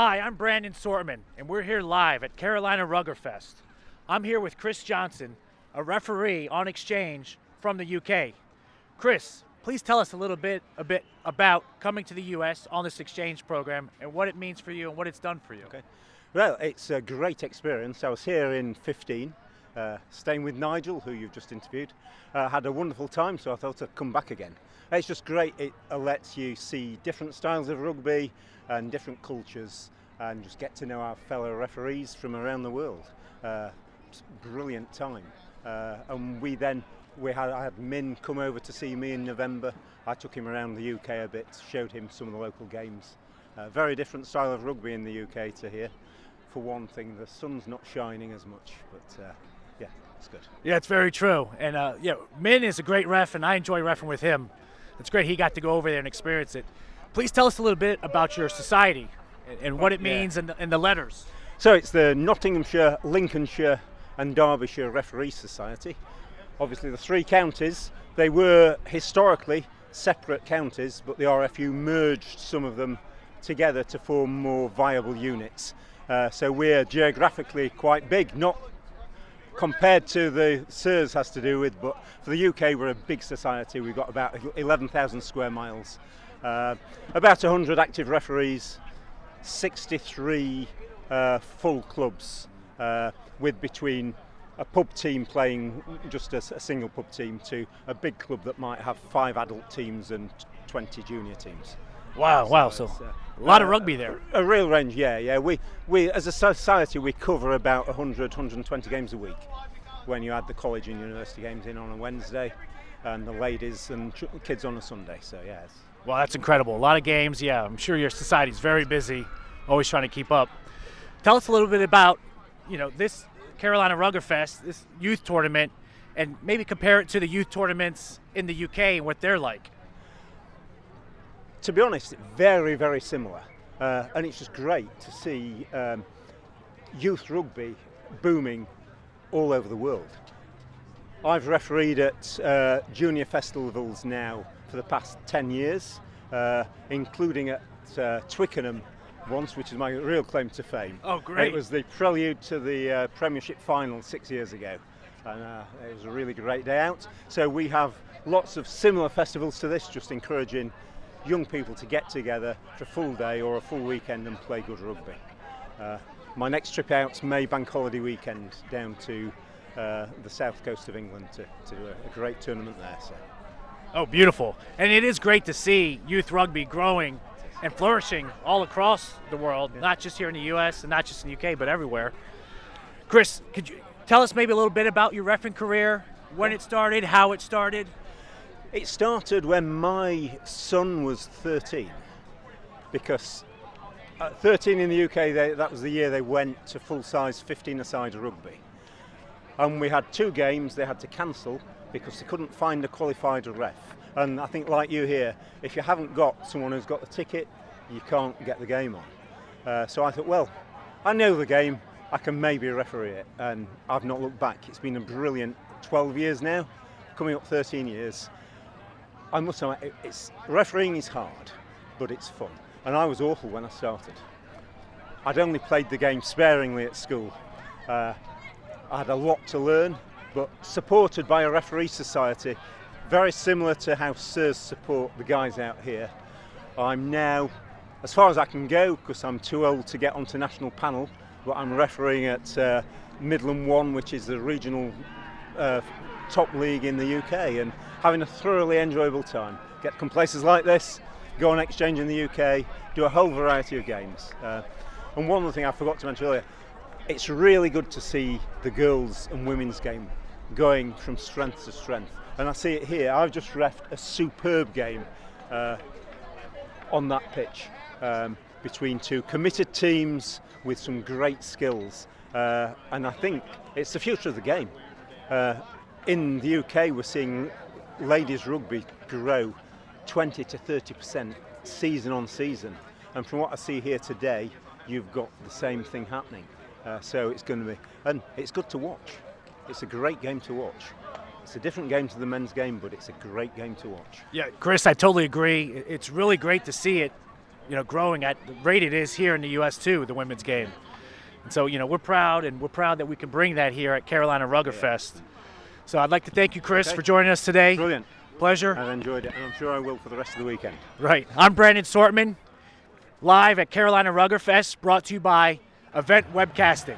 Hi, I'm Brandon Sortman, and we're here live at Carolina Ruggerfest. I'm here with Chris Johnson, a referee on exchange from the UK. Chris, please tell us a bit about coming to the US on this exchange program and what it means for you and what it's done for you. Okay. Well, it's a great experience. I was here in 15, staying with Nigel, who you've just interviewed. Had a wonderful time, so I thought I'd come back again. It's just great. It lets you see different styles of rugby and different cultures and just get to know our fellow referees from around the world. Brilliant time. And I had Min come over to see me in November. I took him around the UK a bit, showed him some of the local games. Very different style of rugby in the UK to here. For one thing, the sun's not shining as much, but yeah, it's good. Yeah, it's very true. And Min is a great ref, and I enjoy reffing with him. It's great he got to go over there and experience it. Please tell us a little bit about your society and what it means and the letters. So it's the Nottinghamshire, Lincolnshire and Derbyshire Referee Society. Obviously the three counties, they were historically separate counties, but the RFU merged some of them together to form more viable units. So we're geographically quite big, not compared to the SIRS has to do with, but for the UK we're a big society. We've got about 11,000 square miles, about 100 active referees, 63 full clubs, with between a pub team playing just a single pub team to a big club that might have 5 adult teams and 20 junior teams. Wow. So a lot of rugby there. A real range, yeah. We as a society, we cover about 100, 120 games a week when you add the college and university games in on a Wednesday and the ladies and kids on a Sunday. So, yeah. Well, that's incredible. A lot of games. Yeah, I'm sure your society's very busy, always trying to keep up. Tell us a little bit about, this Carolina Ruggerfest, this youth tournament, and maybe compare it to the youth tournaments in the UK and what they're like. To be honest, very, very similar. And it's just great to see youth rugby booming all over the world. I've refereed at junior festivals now for the past 10 years, including at Twickenham once, which is my real claim to fame. Oh, great. It was the prelude to the Premiership final 6 years ago. And it was a really great day out. So we have lots of similar festivals to this, just encouraging young people to get together for a full day or a full weekend and play good rugby. My next trip out's May Bank Holiday weekend down to the south coast of England to do a great tournament there. So. Oh, beautiful. And it is great to see youth rugby growing and flourishing all across the world, not just here in the US and not just in the UK, but everywhere. Chris, could you tell us maybe a little bit about your refereeing career, when it started, how it started? It started when my son was 13, because at 13 in the UK, that was the year they went to full-size 15-a-side rugby. And we had 2 games they had to cancel because they couldn't find a qualified ref. And I think, like you here, if you haven't got someone who's got the ticket, you can't get the game on. So I thought, well, I know the game, I can maybe referee it, and I've not looked back. It's been a brilliant 12 years now, coming up 13 years. I must say, refereeing is hard, but it's fun. And I was awful when I started. I'd only played the game sparingly at school. I had a lot to learn, but supported by a referee society, very similar to how SIRS support the guys out here. I'm now, as far as I can go, because I'm too old to get onto national panel, but I'm refereeing at Midland 1, which is the regional top league in the UK, and having a thoroughly enjoyable time. Get from places like this, go on exchange in the UK, do a whole variety of games. And one other thing I forgot to mention earlier, it's really good to see the girls and women's game going from strength to strength. And I see it here. I've just reffed a superb game on that pitch between 2 committed teams with some great skills. And I think it's the future of the game. In the UK, we're seeing ladies rugby grow 20 to 30% season on season. And from what I see here today, you've got the same thing happening. So it's going to be, and it's good to watch. It's a great game to watch. It's a different game to the men's game, but it's a great game to watch. Yeah, Chris, I totally agree. It's really great to see it, growing at the rate it is here in the U.S. too, the women's game. And so, we're proud that we can bring that here at Carolina Ruggerfest. So I'd like to thank you, Chris, for joining us today. Brilliant. Pleasure. I've enjoyed it, and I'm sure I will for the rest of the weekend. Right. I'm Brandon Sortman, live at Carolina Ruggerfest, brought to you by Event Webcasting.